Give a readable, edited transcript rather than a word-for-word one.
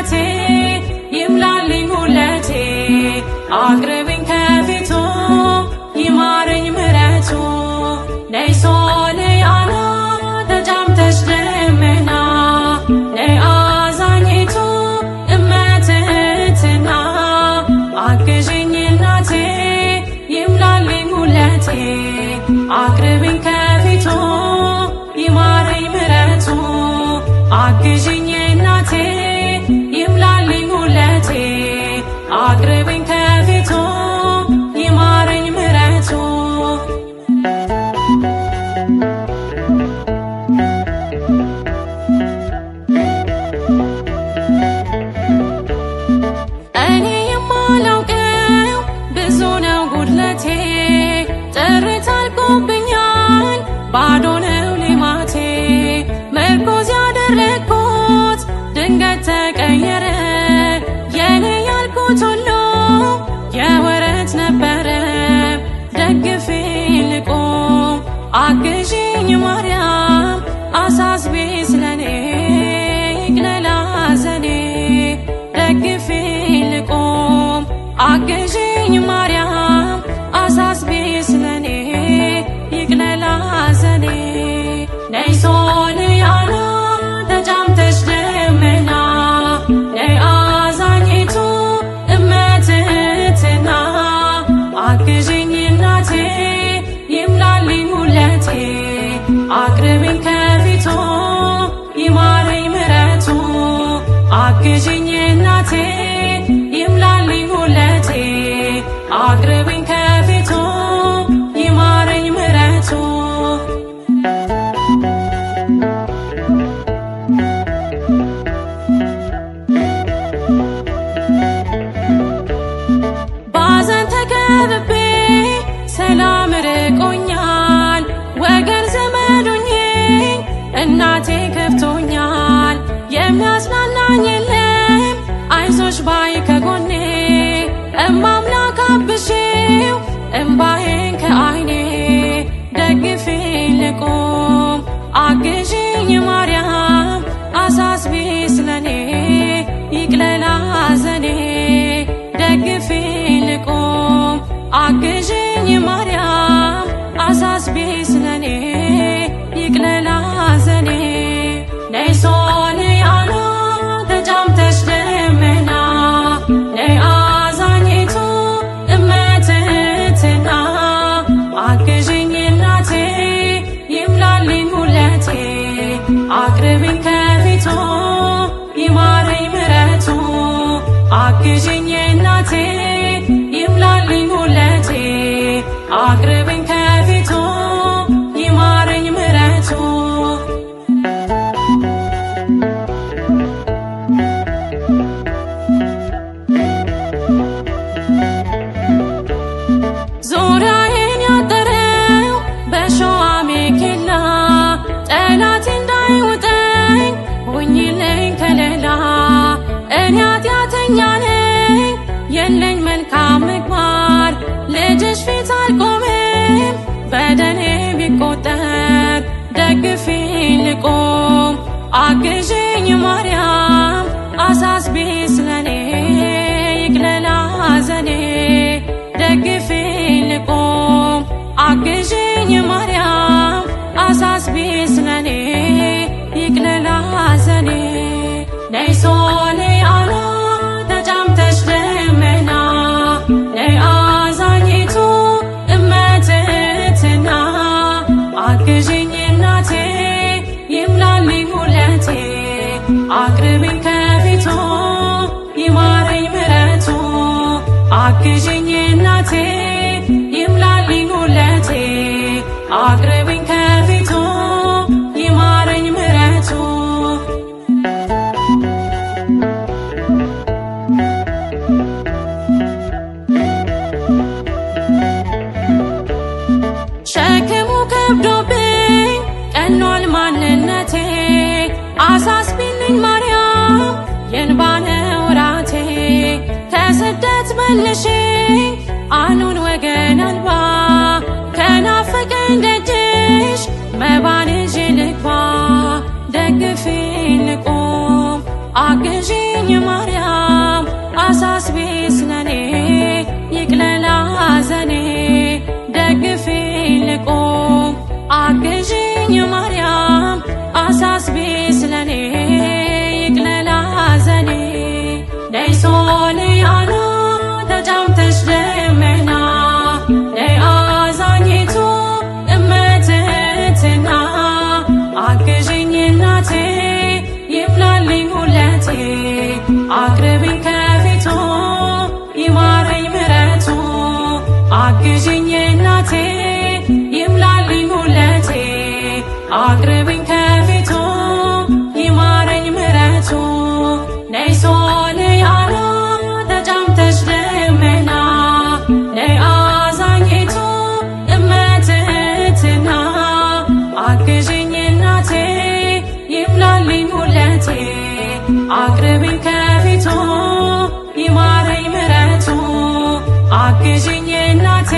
እናቴ ይምላልኝ ሁለቴ አቅርብኝ ከፊቱ ይማረኝ ምሕረቱ ነይ ሶልያና ተጫምተሽ ደመና ነይ አዛኝቱ እመትህትና አግዥኝ እናቴ ይምላልኝ ሁለቴ አቅርብኝ ከፊቱ ይማረኝ ምሕረቱ አግዥኝ እናቴ ይምላልኝ ሁለቴ አቅርብኝ ከፊቱ ይማረኝ ምሕረቱ እኔ የማላውቀው ብዙ ነው ጉድለቴ ጥርት አልቆብኛል ባዶ ነው ሌማቴ ምርኮዝ ያደረግኩት ድንገት ተቀየረ የኔ ያልኩት ሁሉ የወረት ነበረ ደግፌ ልቆም አግዥኝ ማርያም አሳስቤ ስለኔ ይቅለል ሐዘኔ ደግፌ ልቆም አግዥኝ ማርያም አሳስቤ ስለኔ ይቅለል ሐዘኔ ነይ ሶልያና ተጫምተሽ ደመና ነይ አዛኝቱ እመትህትና አግዥኝ እናቴ ይምላልኝ ሁለቴ አቅርብኝ ከፊቱ ይማረኝ ምሕረቱ አግዥኝ እናቴ ይምላልኝ ሁለቴ አቅርብኝ ከፊቱ ይማረኝ ምሕረቱ ባዘን ተከብቤ ሰላም ርቆኛል ወገን ዘመዱኝ እናቴ ከፍቶኛል የሚያጽናናኝ የለም አይዞሽ ባይ ከጎኔ እማምላክ አብሼው እምባዬን ከዓይኔ ደግፌ ልቆም አግዥኝ ማርያም አሳስቤ ስለኔ ይቅለል ሐዘኔ ደግፌ ልቆም አግዥኝ ማርያም አሳስቤ ስለኔ ይቅለል ሐዘኔ ነይ ሶልያና ተጫምተሽ ደመና ነይ አዛኝቱ እመትህትና አግዥኝ እናቴ ይምላልኝ ሁለቴ አቅርብኝ ከፊቱ ይማረኝ ምሕረቱ አግዥኝ እናቴ ይምላልኝ ሁለቴ አቅርብኝ ከፊቱ ይማረኝ ምሕረቱ ዙሪያዬን ያጠረው በሾህ አሜኬላ ጠላቴ እንዳይውጠኝ ሁኚልኝ ከለላ እኔ ኃጢአተኛ ነኝ የለኝ መልካም ምግባር ልጅሽ ፊት አልቆምም በደሌ ቢቆጠር ደግፌ ልቆም አግዥኝ ማርያም አሳስቤ ስለኔ ይቅለል ሐዘኔ ደግፌ ልቆም አግዥኝ ማርያም አሳስቤ ስለኔ ይቅለል ሐዘኔ ነይ ሶልያና ተጫምተሽ ደመና ነይ አዛኝቱ እመትህትና አግዥኝ እናቴ ይምላልኝ ሁለቴ አቅርብኝ ከፊቱ ይማረኝ ምሕረቱ አግዥኝ እናቴ ይምላልኝ ሁለቴ አቅርብኝ ከፊቱ ይማረኝ ምሕረቱ ሸክሙ ከብዶብኝ ቀኗል ማንነቴ አሳስቢልኝ ማርያም የእንባ ነው ራቴ ከስደት መልሽኝ አኑን ወገን አልባ ከናፈቀኝ ደጅሽ መባን ይዤ ልግባ ደግፊኝ ልቆም አግዢኝ ውለቴ አቅርቢኝ ከፊቱ ይማረኝ ምሕረቱ አግዥኝ እናቴ ይምላልኝ ውለቴ አቅርቢኝ ከፊቱ ይማረኝ ምሕረቱ ነይ ሶልያና ተጫምተሽ ደመና ነይ አዛኝቱ እመትህትና አግዥኝ እናቴ ይምላልኝ ውለቴ አቅርቢኝ ከፊቱ ይማረኝ ምሕረቱ አግዥኝ እናቴ